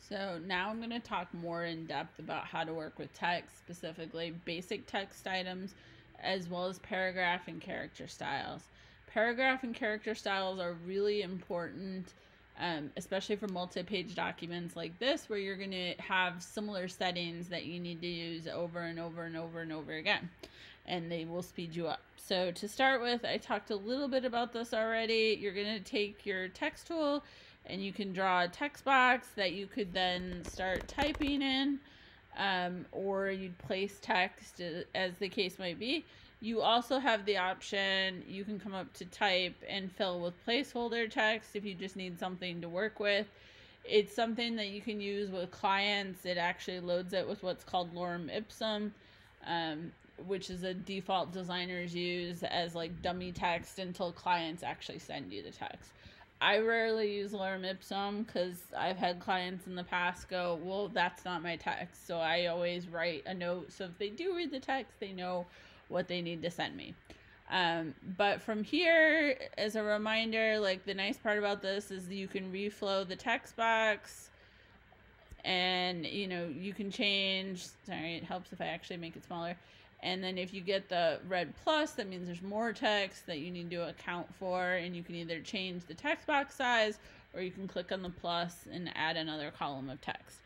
So now I'm going to talk more in depth about how to work with text, specifically basic text items, as well as paragraph and character styles. Paragraph and character styles are really important, especially for multi-page documents like this, where you're going to have similar settings that you need to use over and over and over and over again, and they will speed you up. So to start with, I talked a little bit about this already. You're going to take your text tool and you can draw a text box that you could then start typing in, or you'd place text as the case might be. You also have the option, you can come up to type and fill with placeholder text if you just need something to work with. It's something that you can use with clients. It actually loads it with what's called lorem ipsum, which is a default designers use as like dummy text until clients actually send you the text. I rarely use lorem ipsum because I've had clients in the past go, well, that's not my text. So I always write a note. So if they do read the text, they know what they need to send me. But from here, as a reminder, like the nice part about this is you can reflow the text box, and you can change, sorry, it helps if I actually make it smaller. And then if you get the red plus, that means there's more text that you need to account for, and you can either change the text box size, or you can click on the plus and add another column of text.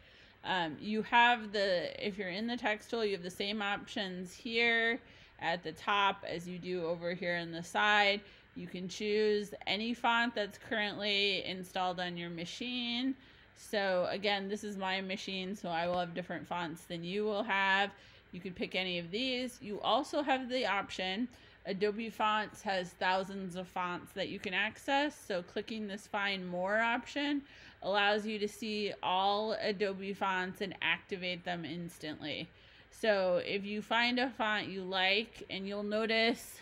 You have if you're in the text tool, you have the same options here at the top as you do over here on the side. You can choose any font that's currently installed on your machine. So again, this is my machine, so I will have different fonts than you will have. You could pick any of these. You also have the option, Adobe Fonts has thousands of fonts that you can access, so clicking this Find More option allows you to see all Adobe fonts and activate them instantly. So if you find a font you like, and you'll notice,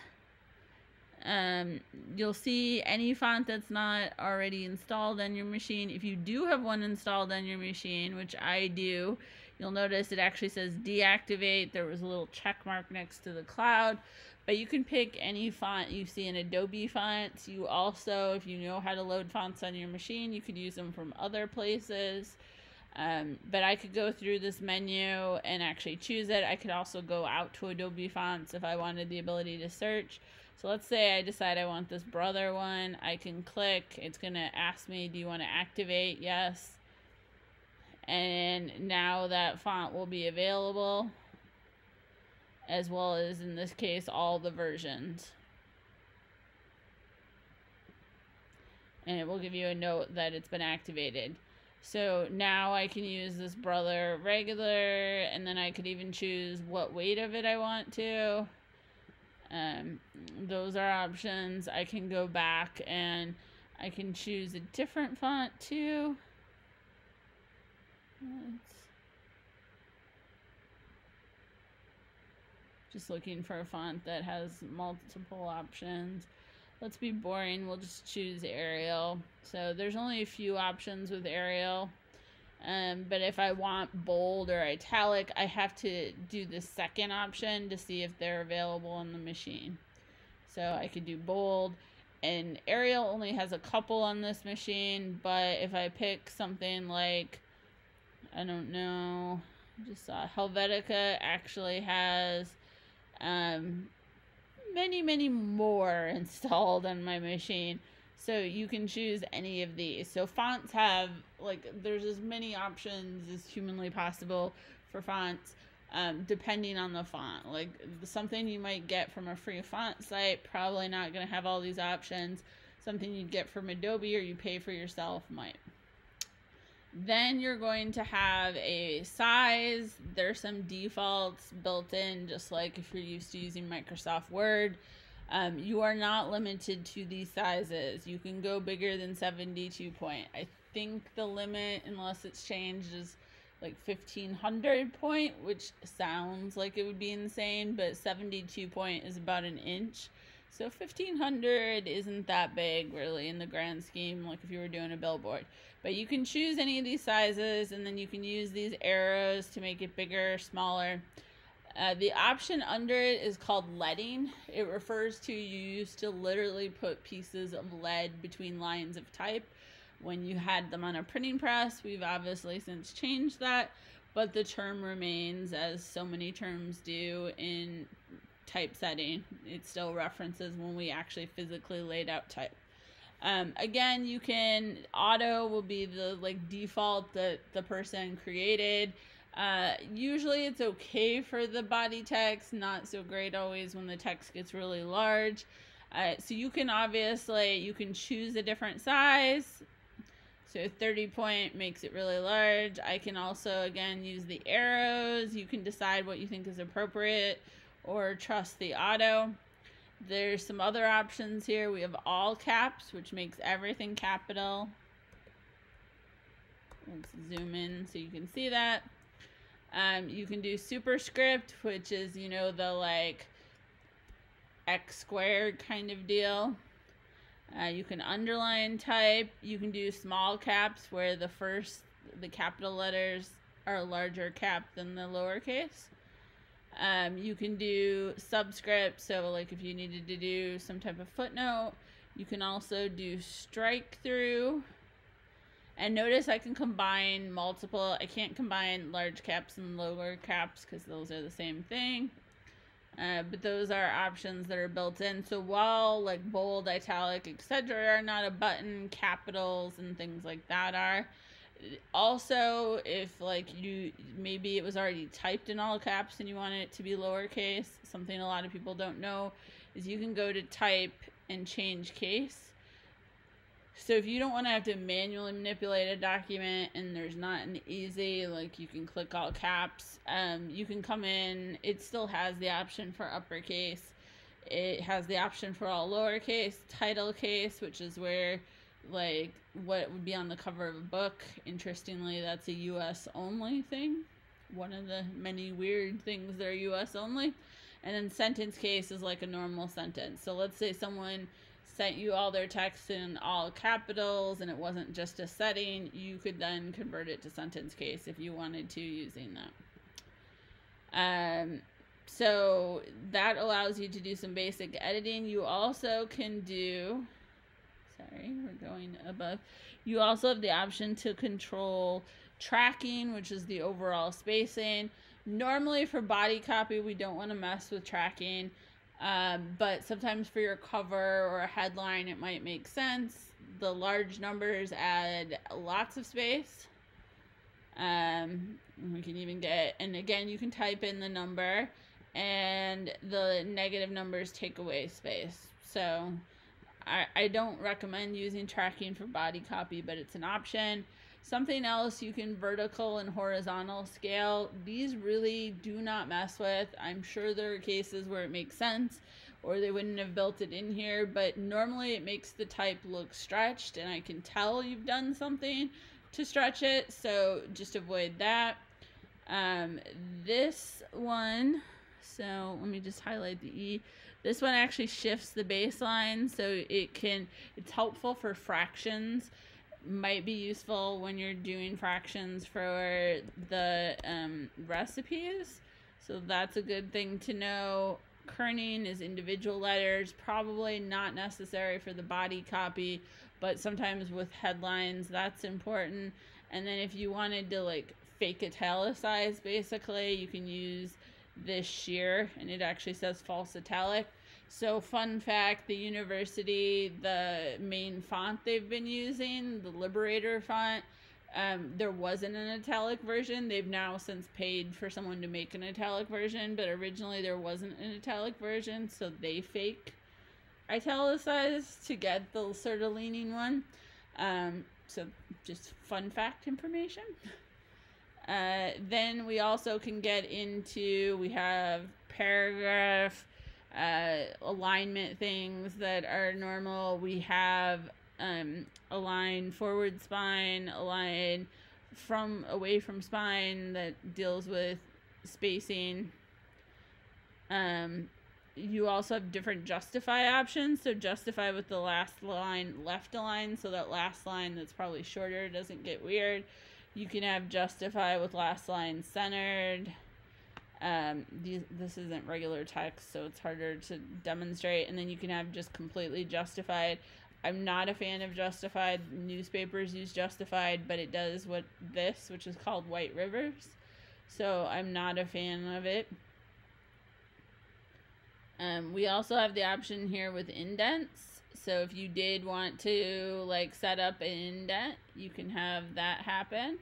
you'll see any font that's not already installed on your machine. If you do have one installed on your machine, which I do, you'll notice it actually says deactivate. There was a little check mark next to the cloud, but you can pick any font you see in Adobe Fonts. You also, if you know how to load fonts on your machine, you could use them from other places. But I could go through this menu and actually choose it. I could also go out to Adobe Fonts if I wanted the ability to search. So let's say I decide I want this brother one. I can click. It's going to ask me, do you want to activate? Yes. And now that font will be available, as well as, in this case, all the versions. And it will give you a note that it's been activated. So now I can use this brother regular, and then I could even choose what weight of it I want to. Those are options. I can go back and I can choose a different font too. Just looking for a font that has multiple options. Let's be boring, we'll just choose Arial. So there's only a few options with Arial, but if I want bold or italic, I have to do the second option to see if they're available on the machine. So I could do bold, and Arial only has a couple on this machine, but if I pick something like, I don't know, just saw Helvetica actually has many more installed on my machine. So you can choose any of these. So fonts have, there's as many options as humanly possible for fonts, depending on the font. Like something you might get from a free font site, probably not going to have all these options. Something you'd get from Adobe or you pay for yourself might. Then you're going to have a size. There's some defaults built in, just like if you're used to using Microsoft Word. You are not limited to these sizes. You can go bigger than 72 point. I think the limit, unless it's changed, is like 1500 point, which sounds like it would be insane, but 72 point is about an inch. So 1500 isn't that big really in the grand scheme, like if you were doing a billboard. But you can choose any of these sizes, and then you can use these arrows to make it bigger or smaller. The option under it is called leading. It refers to, you used to literally put pieces of lead between lines of type. when you had them on a printing press. We've obviously since changed that, but the term remains, as so many terms do in typesetting. It still references when we actually physically laid out type. Again, you can, auto will be the like default that the person created. Usually it's okay for the body text, not so great always when the text gets really large. So you can obviously, you can choose a different size. So 30 point makes it really large. I can also, again, use the arrows. You can decide what you think is appropriate or trust the auto. There's some other options here. We have all caps, which makes everything capital. Let's zoom in so you can see that. You can do superscript, which is, you know, the like X squared kind of deal. You can underline type. You can do small caps where the capital letters are a larger cap than the lowercase. You can do subscript, so like if you needed to do some type of footnote. You can also do strike through. And notice I can combine multiple. I can't combine large caps and lower caps because those are the same thing. But those are options that are built in. So while like bold, italic, etc. are not a button, capitals and things like that are. Also, if like maybe it was already typed in all caps and you want it to be lowercase, something a lot of people don't know is you can go to type and change case. So if you don't want to have to manually manipulate a document and there's not an easy, like you can click all caps, you can come in, it still has the option for uppercase. It has the option for all lowercase, title case, which is where like what would be on the cover of a book. Interestingly, that's a US only thing. One of the many weird things that are US only. And then sentence case is like a normal sentence. So let's say someone sent you all their text in all capitals and it wasn't just a setting, you could then convert it to sentence case if you wanted to using that. So that allows you to do some basic editing. You also can do, sorry, we're going above. You also have the option to control tracking, which is the overall spacing. Normally for body copy, we don't want to mess with tracking. But sometimes for your cover or a headline, it might make sense. The large numbers add lots of space. We can even get, and again, you can type in the number, and the negative numbers take away space. So I don't recommend using tracking for body copy, but it's an option. Something else, you can vertical and horizontal scale. These really do not mess with. I'm sure there are cases where it makes sense or they wouldn't have built it in here, but normally it makes the type look stretched and I can tell you've done something to stretch it, so just avoid that. This one, so let me just highlight the E. This one actually shifts the baseline, so it's helpful for fractions. Might be useful when you're doing fractions for the recipes, so that's a good thing to know. Kerning is individual letters, probably not necessary for the body copy, but sometimes with headlines that's important. And then if you wanted to like fake italicize, basically you can use this shear, and it actually says false italic. So fun fact, the university, the main font they've been using, the Liberator font, there wasn't an italic version. They've now since paid for someone to make an italic version, but originally there wasn't an italic version, so they fake italicized to get the sort of leaning one. So just fun fact information. Then we also can get into, we have paragraph, alignment things that are normal. We have align forward spine, align from away from spine that deals with spacing. You also have different justify options. So justify with the last line left align, so that last line that's probably shorter doesn't get weird. You can have justify with last line centered. This isn't regular text, so it's harder to demonstrate. And then you can have just completely justified. I'm not a fan of Justified. Newspapers use Justified, but it does which is called White Rivers. So I'm not a fan of it. We also have the option here with indents. So if you did want to like set up an indent, you can have that happen.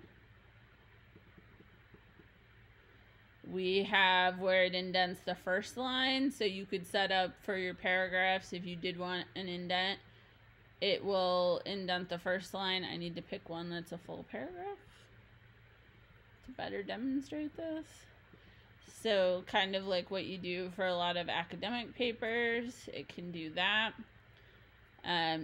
We have where it indents the first line, so you could set up for your paragraphs if you did want an indent. It will indent the first line. I need to pick one that's a full paragraph to better demonstrate this. So kind of like what you do for a lot of academic papers, it can do that.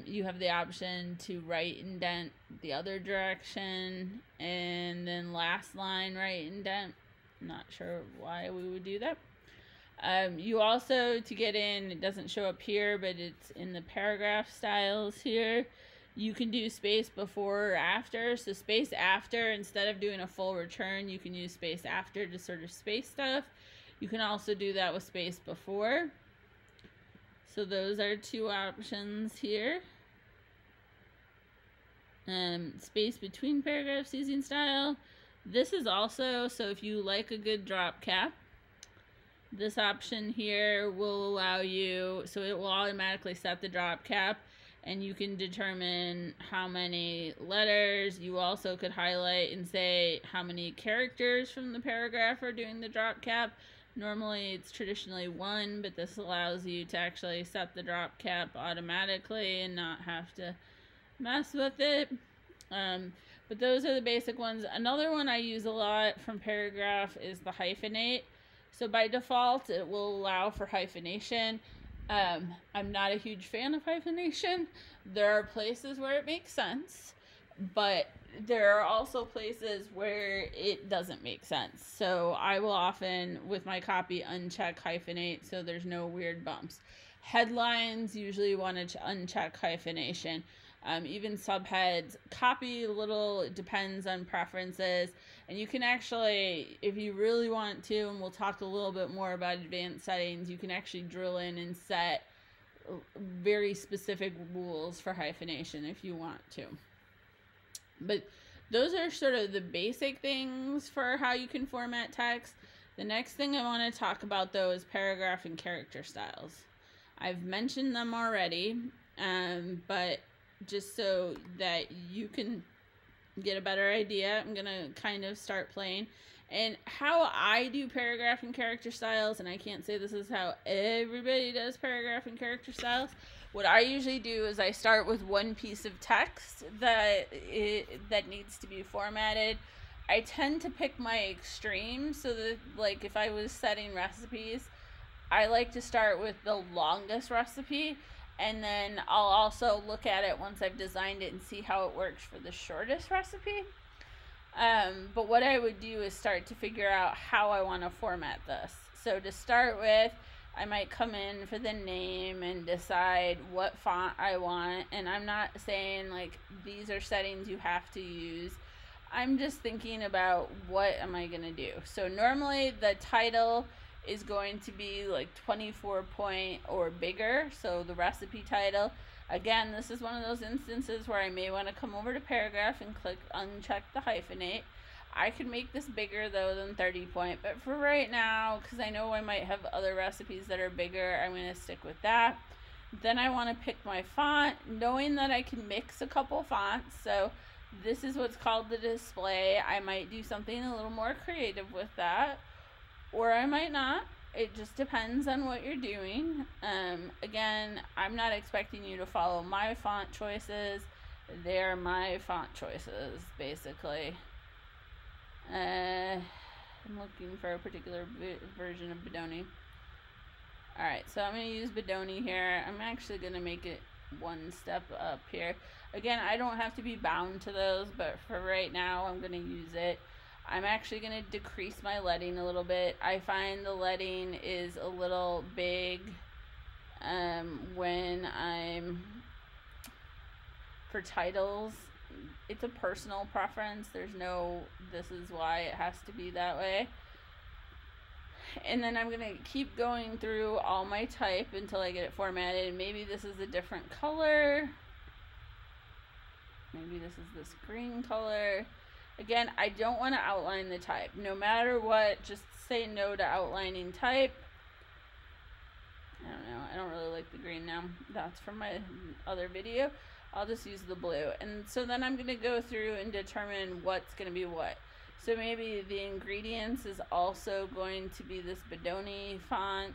You have the option to right indent the other direction, and then last line right indent. Not sure why we would do that. You also, to get in, it doesn't show up here, but it's in the paragraph styles here. You can do space before or after. So space after, instead of doing a full return, you can use space after to sort of space stuff. You can also do that with space before. So those are two options here. Space between paragraphs using style. This is also, so if you like a good drop cap, this option here will allow you, so it will automatically set the drop cap, and you can determine how many letters. You also could highlight and say how many characters from the paragraph are doing the drop cap. Normally it's traditionally 1, but this allows you to actually set the drop cap automatically and not have to mess with it. But those are the basic ones. Another one I use a lot from paragraph is the hyphenate. So by default, it will allow for hyphenation. I'm not a huge fan of hyphenation. There are places where it makes sense, but there are also places where it doesn't make sense. So I will often, with my copy, uncheck hyphenate so there's no weird bumps. Headlines usually want to uncheck hyphenation. Even subheads, copy a little, it depends on preferences. And you can actually, if you really want to, and we'll talk a little bit more about advanced settings, you can actually drill in and set very specific rules for hyphenation if you want to. But those are sort of the basic things for how you can format text. The next thing I want to talk about, though, is paragraph and character styles. I've mentioned them already, but just so that you can get a better idea, I'm going to kind of start playing. And how I do paragraph and character styles, and I can't say this is how everybody does paragraph and character styles. What I usually do is I start with one piece of text that needs to be formatted. I tend to pick my extremes, so that, like, if I was setting recipes, I like to start with the longest recipe, and then I'll also look at it once I've designed it and see how it works for the shortest recipe. But what I would do is start to figure out how I want to format this. So to start with, I might come in for the name and decide what font I want. And I'm not saying like these are settings you have to use. I'm just thinking about what am I going to do. So normally the title is going to be like 24 point or bigger. So the recipe title. Again, this is one of those instances where I may want to come over to paragraph and click uncheck the hyphenate. I could make this bigger though than 30 point, but for right now, because I know I might have other recipes that are bigger, I'm going to stick with that. Then I want to pick my font, knowing that I can mix a couple fonts. So this is what's called the display. I might do something a little more creative with that, or I might not. It just depends on what you're doing. Again, I'm not expecting you to follow my font choices. They're my font choices, basically. I'm looking for a particular version of Bedoni. Alright, so I'm going to use Bedoni here. I'm actually going to make it one step up here. Again, I don't have to be bound to those, but for right now, I'm going to use it. I'm actually going to decrease my leading a little bit. I find the leading is a little big when I'm for titles. It's a personal preference. There's no this is why it has to be that way. And then I'm going to keep going through all my type until I get it formatted. Maybe this is a different color. maybe this is this green color. Again, I don't want to outline the type. No matter what, just say no to outlining type. I don't know. I don't really like the green now. That's from my other video. I'll just use the blue. And so then I'm going to go through and determine what's going to be what. So maybe the ingredients is also going to be this Bedoni font.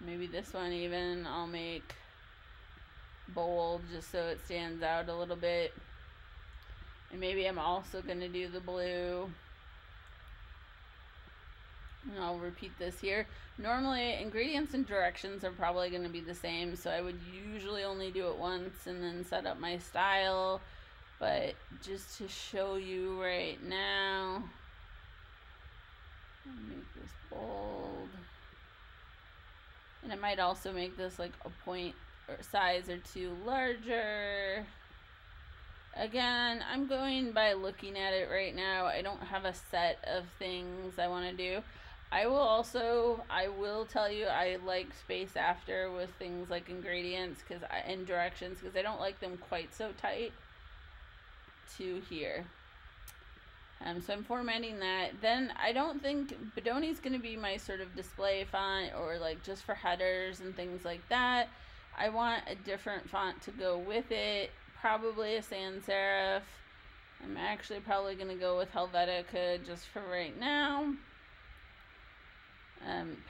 Maybe this one even I'll make bold just so it stands out a little bit. And maybe I'm also going to do the blue. And I'll repeat this here. Normally, ingredients and directions are probably going to be the same, so I would usually only do it once and then set up my style. But just to show you right now, I'll make this bold. And I might also make this like a point or size or two larger. Again, I'm going by looking at it right now. I don't have a set of things I want to do. I will tell you I like space after with things like ingredients and directions because I don't like them quite so tight to here. So I'm formatting that. Then I don't think Bedoni's going to be my sort of display font or like just for headers and things like that. I want a different font to go with it. Probably a sans serif. I'm actually probably going to go with Helvetica just for right now.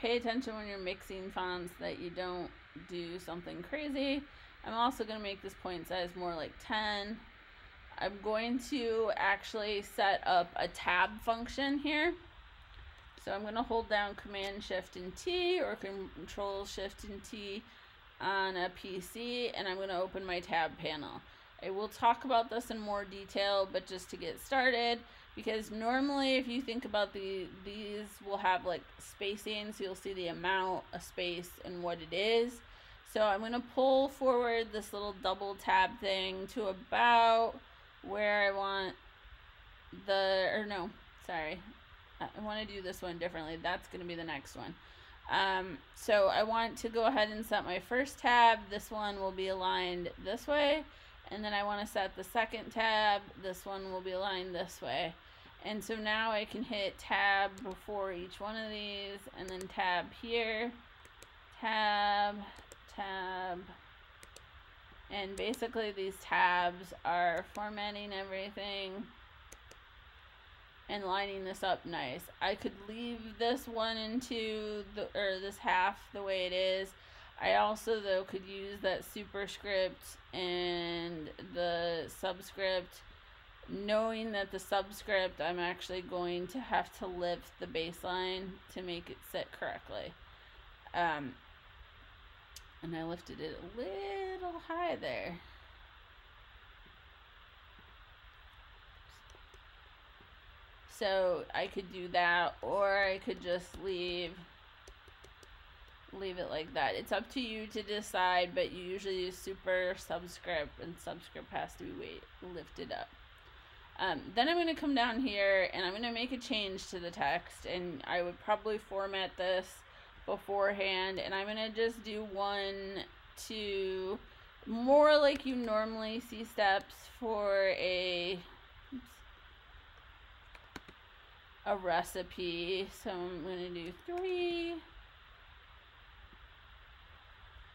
Pay attention when you're mixing fonts that you don't do something crazy. I'm also going to make this point size more like 10. I'm going to actually set up a tab function here. So I'm going to hold down Command Shift and T or Control Shift and T on a PC, and I'm going to open my tab panel. I will talk about this in more detail, but just to get started, because normally if you think about these will have like spacing, so you'll see the amount of space and what it is. So I'm going to pull forward this little double tab thing to about where I want I want to do this one differently. That's going to be the next one. So I want to go ahead and set my first tab. This one will be aligned this way. And then I want to set the second tab. This one will be aligned this way. And so now I can hit tab before each one of these and then tab here, tab, tab. And basically these tabs are formatting everything and lining this up nice. I could leave this one into this half the way it is. I also though could use that superscript and the subscript, knowing that the subscript I'm actually going to have to lift the baseline to make it sit correctly. And I lifted it a little high there. So I could do that, or I could just leave it like that. It's up to you to decide, but you usually use super subscript, and subscript has to be lifted up. Then I'm going to come down here and I'm going to make a change to the text, and I would probably format this beforehand, and I'm going to just do 1, 2, more like you normally see steps for a recipe. So I'm going to do 3.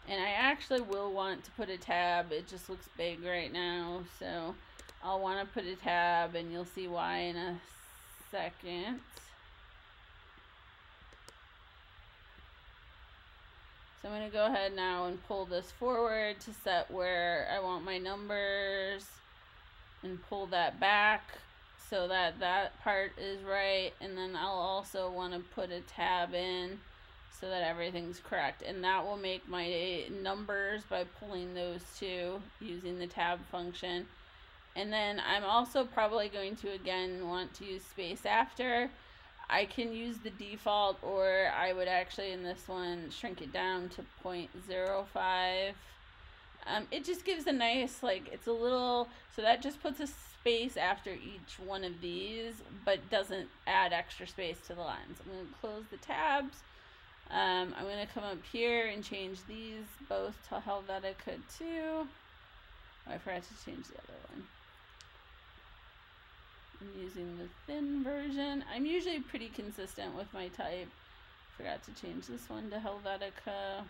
And I actually will want to put a tab. It just looks big right now, so I'll want to put a tab, and you'll see why in a second. So I'm going to go ahead now and pull this forward to set where I want my numbers, and pull that back so that that part is right. And then I'll also want to put a tab in so that everything's correct, and that will make my numbers by pulling those two using the tab function. And then I'm also probably going to again want to use space after. I can use the default, or I would actually in this one shrink it down to 0.05. It just gives a nice, like, it's a little, so that just puts a space after each one of these, but doesn't add extra space to the lines. I'm going to close the tabs. I'm going to come up here and change these both to Helvetica 2. Oh, I forgot to change the other one. I'm using the thin version. I'm usually pretty consistent with my type. Forgot to change this one to Helvetica.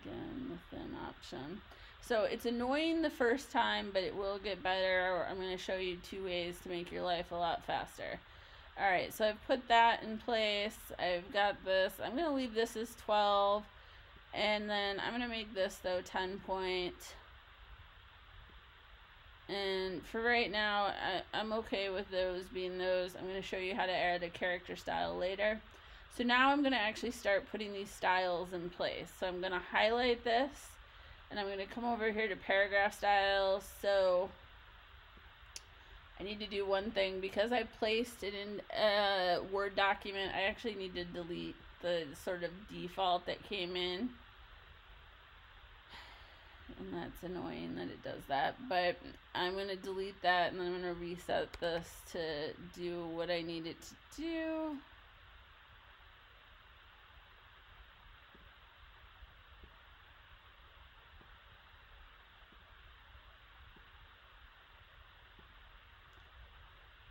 Again, the thin option. So it's annoying the first time, but it will get better. I'm going to show you 2 ways to make your life a lot faster. Alright, so I've put that in place. I've got this. I'm going to leave this as 12. And then I'm going to make this, though, 10 point. And for right now, I'm okay with those being those. I'm going to show you how to add a character style later. So now I'm going to actually start putting these styles in place. So I'm going to highlight this, and I'm going to come over here to paragraph styles. So I need to do one thing. Because I placed it in a Word document, I actually need to delete the sort of default that came in. And that's annoying that it does that, but I'm going to delete that, and then I'm going to reset this to do what I need it to do.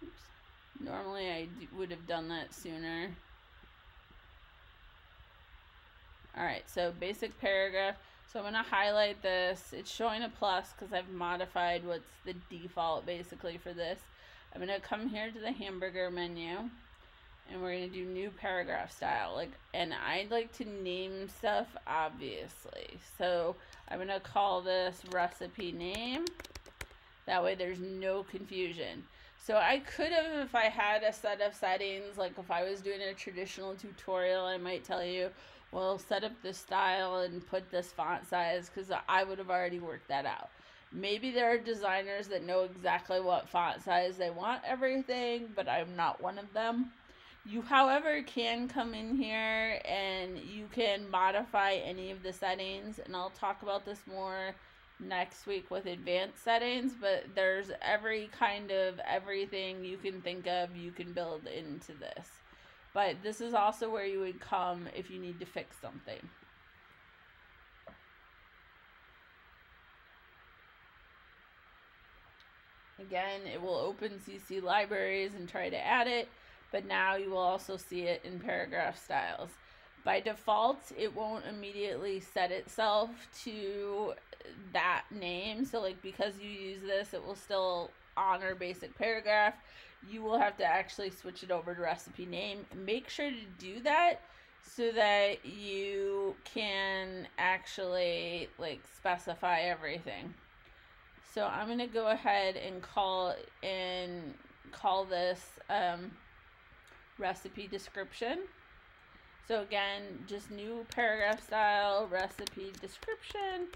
Oops. Normally I would have done that sooner. Alright, so basic paragraph. So I'm going to highlight this. It's showing a plus because I've modified what's the default basically for this. I'm going to come here to the hamburger menu, and we're going to do new paragraph style. And I like to name stuff, obviously. So I'm going to call this recipe name. That way there's no confusion. So I could have, if I had a set of settings, like if I was doing a traditional tutorial, I might tell you, well, set up this style and put this font size, because I would have already worked that out. Maybe there are designers that know exactly what font size they want everything, but I'm not one of them. You, however, can come in here and you can modify any of the settings, and I'll talk about this more next week with advanced settings, but there's every kind of everything you can think of you can build into this. But this is also where you would come if you need to fix something. Again, it will open CC libraries and try to add it, but now you will also see it in paragraph styles. By default, it won't immediately set itself to that name. So like, because you use this, it will still honor basic paragraph. You will have to actually switch it over to recipe name. Make sure to do that so that you can actually like specify everything. So I'm going to go ahead and call this recipe description. So again, just new paragraph style, recipe description.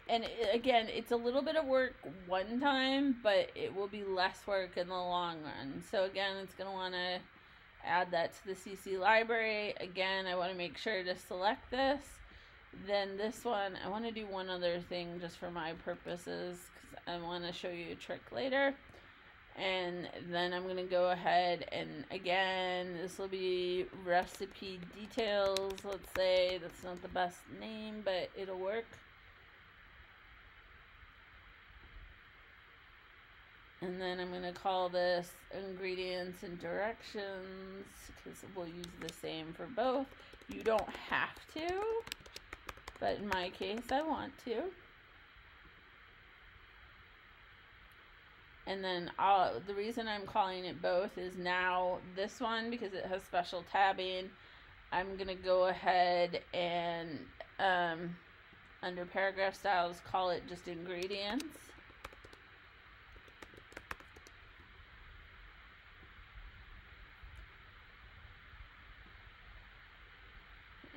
And again, it's a little bit of work one time, but it will be less work in the long run. So again, it's going to want to add that to the CC library. Again, I want to make sure to select this. Then this one, I want to do one other thing just for my purposes, because I want to show you a trick later. And then I'm going to go ahead and again, this will be recipe details. Let's say that's not the best name, but it'll work. And then I'm going to call this ingredients and directions, because we'll use the same for both. You don't have to, but in my case, I want to. And then the reason I'm calling it both is now this one, because it has special tabbing, I'm going to go ahead and under paragraph styles, call it just ingredients.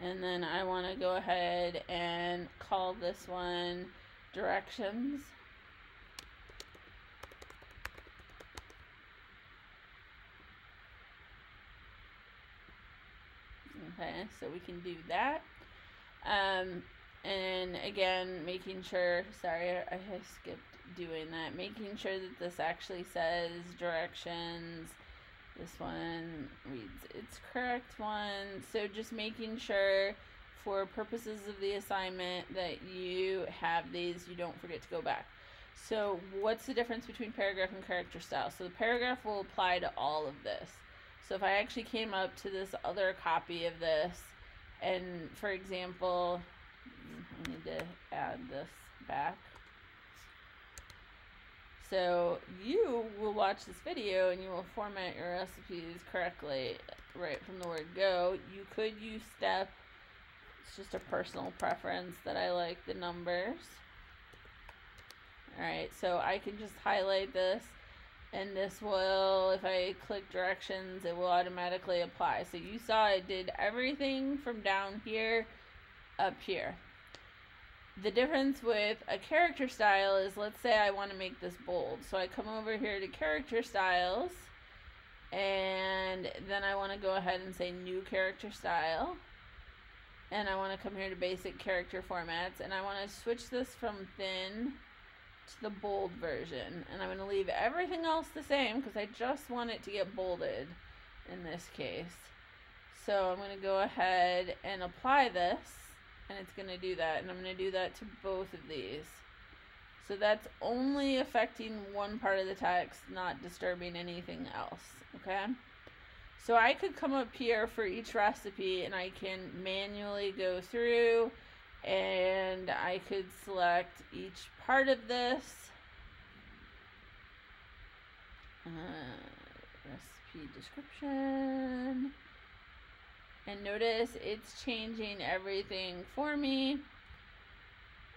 And then I want to go ahead and call this one directions. Okay, so we can do that. And again, making sure, sorry, I skipped doing that, making sure that this actually says directions. This one reads its correct one. So just making sure for purposes of the assignment that you have these, you don't forget to go back. So what's the difference between paragraph and character style? So the paragraph will apply to all of this. So if I actually came up to this other copy of this, and for example, I need to add this back. So you will watch this video and you will format your recipes correctly right from the word go. You could use step. It's just a personal preference that I like the numbers. Alright, so I can just highlight this, and this will, if I click directions, it will automatically apply. So you saw it did everything from down here up here. The difference with a character style is, let's say I want to make this bold. So I come over here to character styles, and then I want to go ahead and say new character style. And I want to come here to basic character formats, and I want to switch this from thin to the bold version. And I'm going to leave everything else the same because I just want it to get bolded in this case. So I'm going to go ahead and apply this, and it's going to do that, and I'm going to do that to both of these. So that's only affecting one part of the text, not disturbing anything else, okay? So I could come up here for each recipe, and I can manually go through, and I could select each part of this. Recipe description. And notice it's changing everything for me.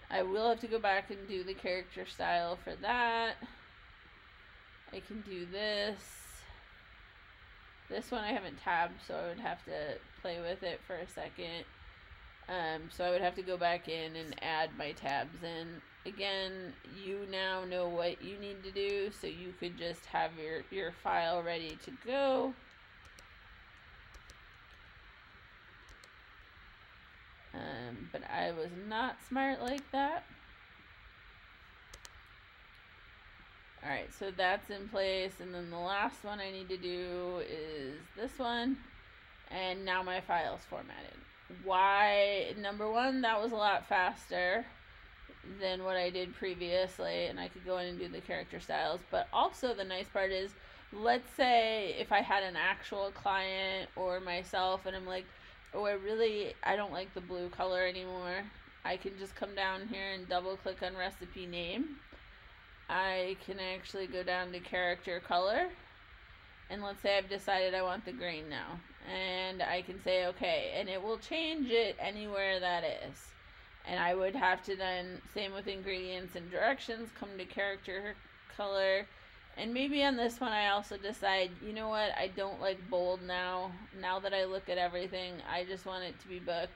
I will have to go back and do the character style for that. I can do this. This one I haven't tabbed, so I would have to play with it for a second. So I would have to go back in and add my tabs in. Again, you now know what you need to do, so you could just have your file ready to go. But I was not smart like that. Alright, so that's in place, and then the last one I need to do is this one, and now my file's formatted. Why? Number one, that was a lot faster than what I did previously, and I could go in and do the character styles. But also the nice part is, let's say if I had an actual client or myself and I'm like, oh, I don't like the blue color anymore, I can just come down here and double click on recipe name. I can actually go down to character color, and let's say I've decided I want the green now, and I can say okay, and it will change it anywhere that is. And I would have to then, same with ingredients and directions, come to character color, and maybe on this one I also decide, you know what, I don't like bold now that I look at everything, I just want it to be book.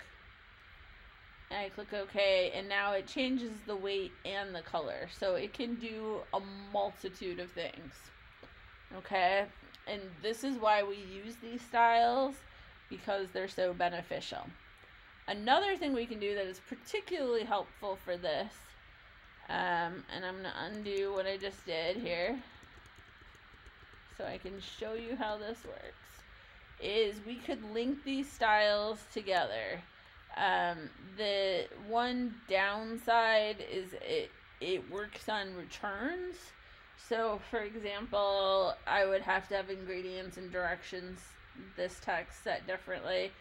And I click OK, and now it changes the weight and the color, so it can do a multitude of things. Okay, and this is why we use these styles, because they're so beneficial. Another thing we can do that is particularly helpful for this, and I'm going to undo what I just did here so I can show you how this works, is we could link these styles together. The one downside is it works on returns. So for example, I would have to have ingredients and directions, this text set differently.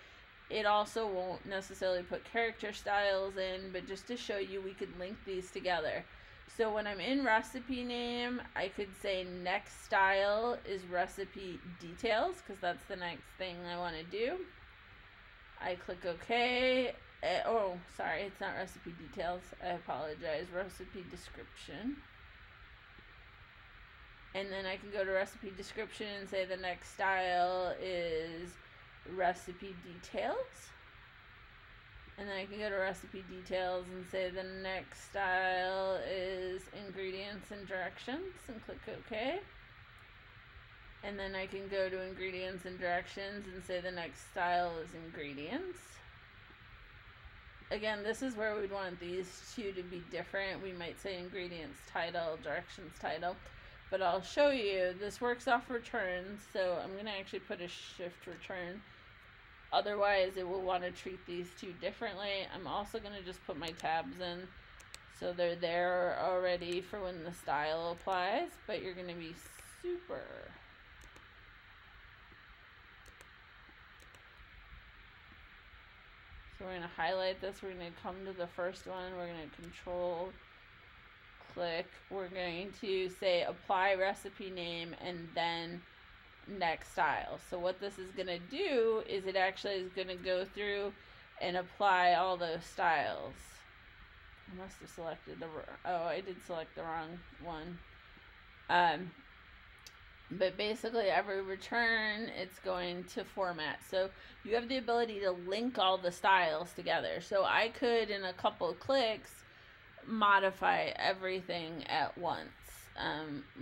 It also won't necessarily put character styles in, but just to show you, we could link these together. So when I'm in recipe name, I could say next style is recipe details, because that's the next thing I want to do. I click OK. Oh, sorry, it's not recipe details. I apologize. Recipe description. And then I can go to recipe description and say the next style is recipe details. And then I can go to recipe details and say the next style is ingredients and directions, and click OK. And then I can go to ingredients and directions and say the next style is ingredients. again, this is where we'd want these two to be different. We might say ingredients title, directions title, but I'll show you. This works off returns, so I'm going to actually put a shift return. Otherwise, it will want to treat these two differently. I'm also going to just put my tabs in so they're there already for when the style applies, but you're going to be super. So we're going to highlight this. We're going to come to the first one. We're going to control click. We're going to say apply recipe name and then next style. So what this is going to do is it actually is going to go through and apply all those styles. I must have selected the, oh, I did select the wrong one. But basically every return it's going to format. So you have the ability to link all the styles together. So I could, in a couple of clicks, modify everything at once.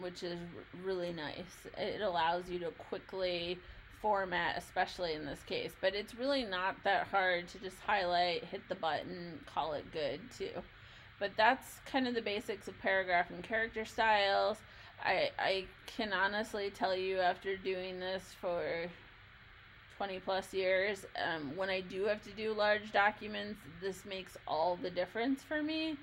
Which is really nice. It allows you to quickly format, especially in this case, but it's really not that hard to just highlight, hit the button, call it good too. But that's kind of the basics of paragraph and character styles. I can honestly tell you, after doing this for 20 plus years, when I do have to do large documents, this makes all the difference for me,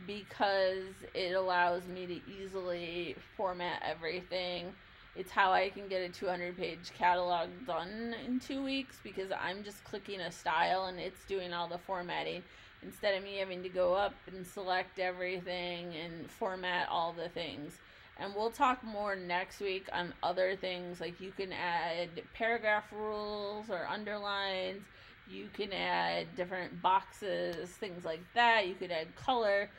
because it allows me to easily format everything. It's how I can get a 200-page catalog done in 2 weeks, because I'm just clicking a style and it's doing all the formatting, instead of me having to go up and select everything and format all the things. And we'll talk more next week on other things, like you can add paragraph rules or underlines, you can add different boxes, things like that. You could add color.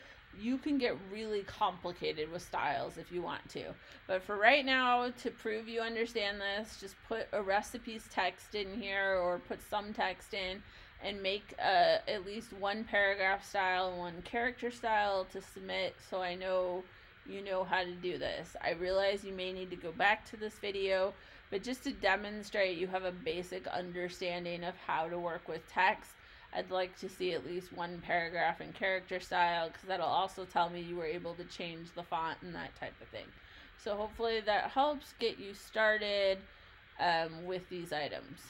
You can get really complicated with styles if you want to. But for right now, to prove you understand this, just put a recipes text in here, or put some text in, and make at least one paragraph style and one character style to submit, so I know you know how to do this. I realize you may need to go back to this video, but just to demonstrate you have a basic understanding of how to work with text, I'd like to see at least one paragraph and character style, because that'll also tell me you were able to change the font and that type of thing. So hopefully that helps get you started with these items.